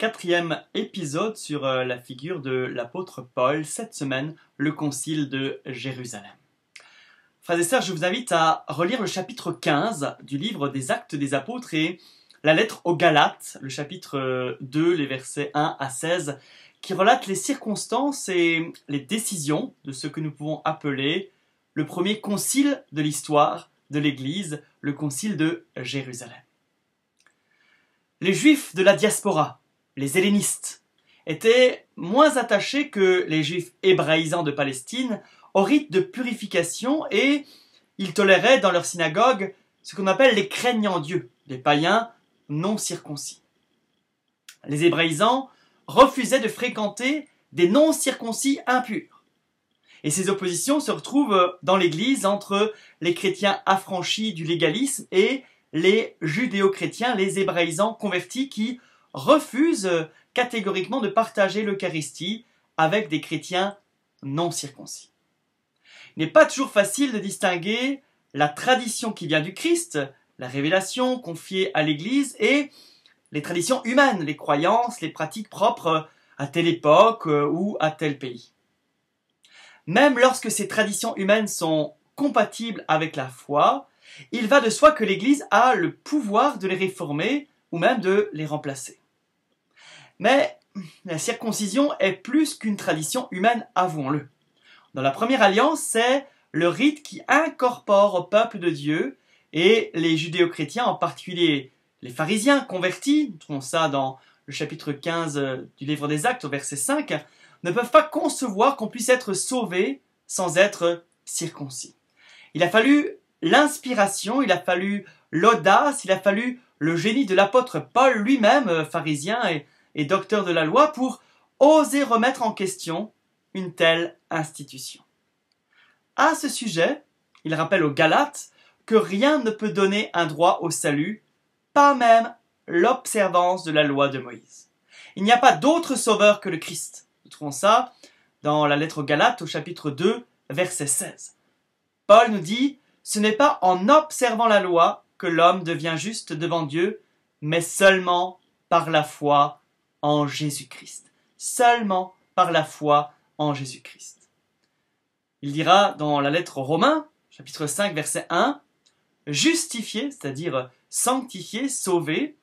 Quatrième épisode sur la figure de l'apôtre Paul, cette semaine, le concile de Jérusalem. Frères et sœurs, je vous invite à relire le chapitre 15 du livre des Actes des Apôtres et la lettre aux Galates, le chapitre 2, les versets 1 à 16, qui relate les circonstances et les décisions de ce que nous pouvons appeler le premier concile de l'histoire de l'Église, le concile de Jérusalem. Les Juifs de la diaspora, les hellénistes, étaient moins attachés que les Juifs hébraïsants de Palestine au rite de purification et ils toléraient dans leur synagogue ce qu'on appelle les craignants Dieu, les païens non circoncis. Les hébraïsants refusaient de fréquenter des non-circoncis impurs. Et ces oppositions se retrouvent dans l'Église entre les chrétiens affranchis du légalisme et les judéo-chrétiens, les hébraïsants convertis qui refusent catégoriquement de partager l'Eucharistie avec des chrétiens non circoncis. Il n'est pas toujours facile de distinguer la tradition qui vient du Christ, la révélation confiée à l'Église, et les traditions humaines, les croyances, les pratiques propres à telle époque ou à tel pays. Même lorsque ces traditions humaines sont compatibles avec la foi, il va de soi que l'Église a le pouvoir de les réformer ou même de les remplacer. Mais la circoncision est plus qu'une tradition humaine, avouons-le. Dans la première alliance, c'est le rite qui incorpore au peuple de Dieu et les judéo-chrétiens, en particulier les pharisiens convertis, nous trouvons ça dans le chapitre 15 du livre des Actes au verset 5, ne peuvent pas concevoir qu'on puisse être sauvé sans être circoncis. Il a fallu l'inspiration, il a fallu l'audace, il a fallu le génie de l'apôtre Paul lui-même, pharisien et docteur de la loi, pour oser remettre en question une telle institution. À ce sujet, il rappelle aux Galates que rien ne peut donner un droit au salut, pas même l'observance de la loi de Moïse. Il n'y a pas d'autre sauveur que le Christ. Nous trouvons ça dans la lettre aux Galates au chapitre 2, verset 16. Paul nous dit « Ce n'est pas en observant la loi que l'homme devient juste devant Dieu, mais seulement par la foi en Jésus-Christ. » Seulement par la foi en Jésus-Christ. Il dira dans la lettre aux Romains, chapitre 5, verset 1, « Justifiés, c'est-à-dire sanctifiés, sauvés,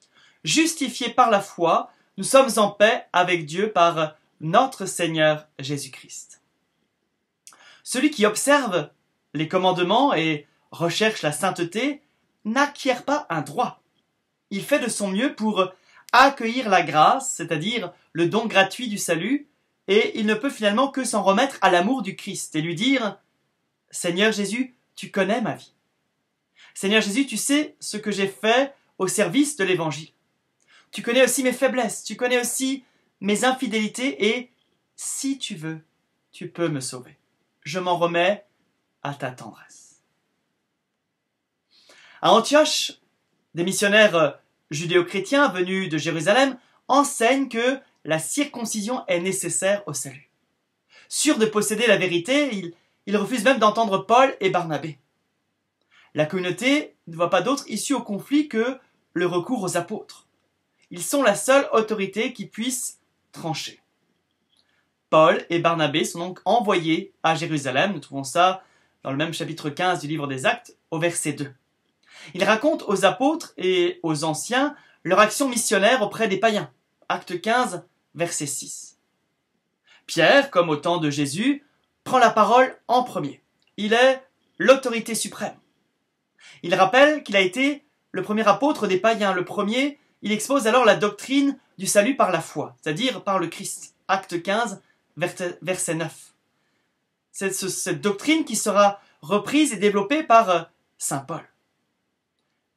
justifiés par la foi, nous sommes en paix avec Dieu par notre Seigneur Jésus-Christ. » Celui qui observe les commandements et recherche la sainteté n'acquiert pas un droit. Il fait de son mieux pour accueillir la grâce, c'est-à-dire le don gratuit du salut, et il ne peut finalement que s'en remettre à l'amour du Christ et lui dire « Seigneur Jésus, tu connais ma vie. Seigneur Jésus, tu sais ce que j'ai fait au service de l'Évangile. Tu connais aussi mes faiblesses, tu connais aussi mes infidélités et si tu veux, tu peux me sauver. Je m'en remets à ta tendresse. » À Antioche, des missionnaires judéo-chrétiens venus de Jérusalem enseignent que la circoncision est nécessaire au salut. Sûrs de posséder la vérité, ils refusent même d'entendre Paul et Barnabé. La communauté ne voit pas d'autre issue au conflit que le recours aux apôtres. Ils sont la seule autorité qui puisse trancher. Paul et Barnabé sont donc envoyés à Jérusalem, nous trouvons ça dans le même chapitre 15 du livre des Actes, au verset 2. Ils racontent aux apôtres et aux anciens leur action missionnaire auprès des païens. Acte 15, verset 6. Pierre, comme au temps de Jésus, prend la parole en premier. Il est l'autorité suprême. Il rappelle qu'il a été le premier apôtre des païens. Le premier, il expose alors la doctrine du salut par la foi, c'est-à-dire par le Christ. Acte 15, verset 9. C'est cette doctrine qui sera reprise et développée par saint Paul.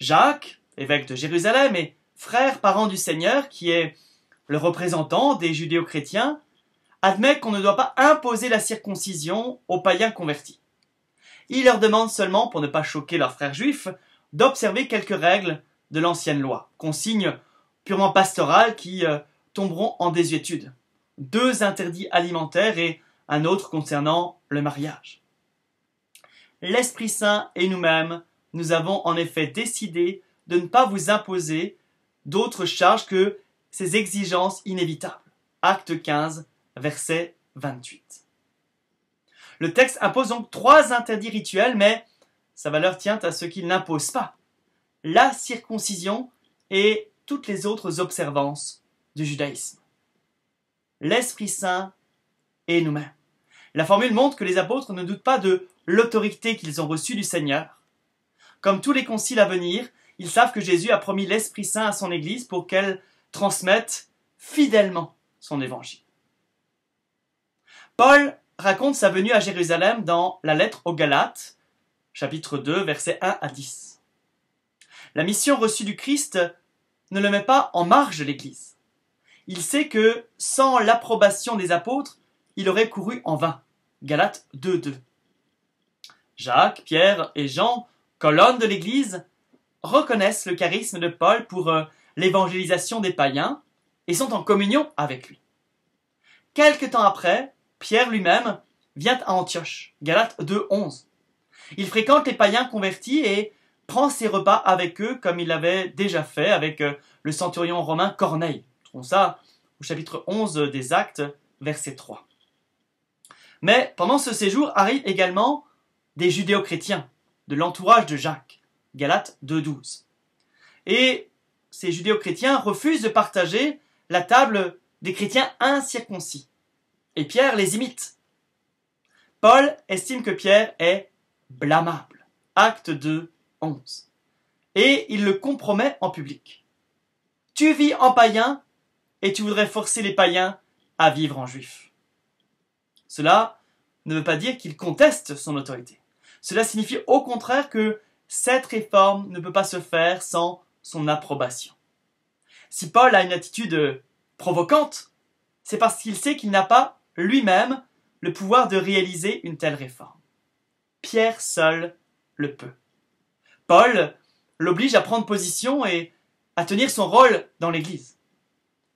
Jacques, évêque de Jérusalem et frère parent du Seigneur, qui est le représentant des judéo-chrétiens, admet qu'on ne doit pas imposer la circoncision aux païens convertis. Il leur demande seulement, pour ne pas choquer leurs frères juifs, d'observer quelques règles de l'ancienne loi, consignes purement pastorales qui tomberont en désuétude. 2 interdits alimentaires et un autre concernant le mariage. L'Esprit Saint et nous-mêmes, nous avons en effet décidé de ne pas vous imposer d'autres charges que ses exigences inévitables. Acte 15, verset 28. Le texte impose donc 3 interdits rituels, mais sa valeur tient à ce qu'il n'impose pas: la circoncision et toutes les autres observances du judaïsme. L'Esprit Saint et nous-mêmes. La formule montre que les apôtres ne doutent pas de l'autorité qu'ils ont reçue du Seigneur. Comme tous les conciles à venir, ils savent que Jésus a promis l'Esprit Saint à son Église pour qu'elle transmette fidèlement son évangile. Paul raconte sa venue à Jérusalem dans la lettre aux Galates, chapitre 2, versets 1 à 10. La mission reçue du Christ ne le met pas en marge de l'Église. Il sait que sans l'approbation des apôtres, il aurait couru en vain. Galates 2, 2. Jacques, Pierre et Jean, colonnes de l'Église, reconnaissent le charisme de Paul pour l'évangélisation des païens et sont en communion avec lui. Quelque temps après, Pierre lui-même vient à Antioche, Galates 2, 11. Il fréquente les païens convertis et prend ses repas avec eux comme il l'avait déjà fait avec le centurion romain Corneille. Nous trouvons ça au chapitre 11 des Actes, verset 3. Mais pendant ce séjour arrivent également des judéo-chrétiens de l'entourage de Jacques, Galates 2, 12. Et ces judéo-chrétiens refusent de partager la table des chrétiens incirconcis. Et Pierre les imite. Paul estime que Pierre est blâmable. Acte 2, 11. Et il le compromet en public. Tu vis en païen et tu voudrais forcer les païens à vivre en juif. Cela ne veut pas dire qu'il conteste son autorité. Cela signifie au contraire que cette réforme ne peut pas se faire sans son approbation. Si Paul a une attitude provocante, c'est parce qu'il sait qu'il n'a pas lui-même le pouvoir de réaliser une telle réforme. Pierre seul le peut. Paul l'oblige à prendre position et à tenir son rôle dans l'Église.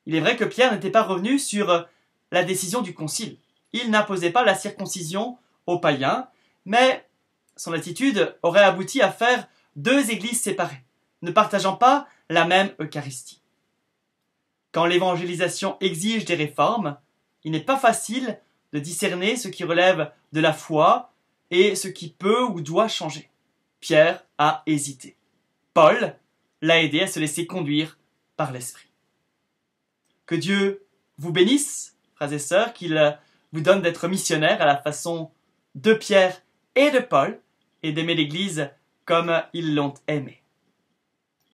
Il est vrai que Pierre n'était pas revenu sur la décision du concile. Il n'imposait pas la circoncision aux païens, mais son attitude aurait abouti à faire 2 églises séparées, ne partageant pas la même Eucharistie. Quand l'évangélisation exige des réformes, il n'est pas facile de discerner ce qui relève de la foi et ce qui peut ou doit changer. Pierre a hésité. Paul l'a aidé à se laisser conduire par l'Esprit. Que Dieu vous bénisse, frères et sœurs, qu'il vous donne d'être missionnaires à la façon de Pierre et de Paul et d'aimer l'Église comme ils l'ont aimé.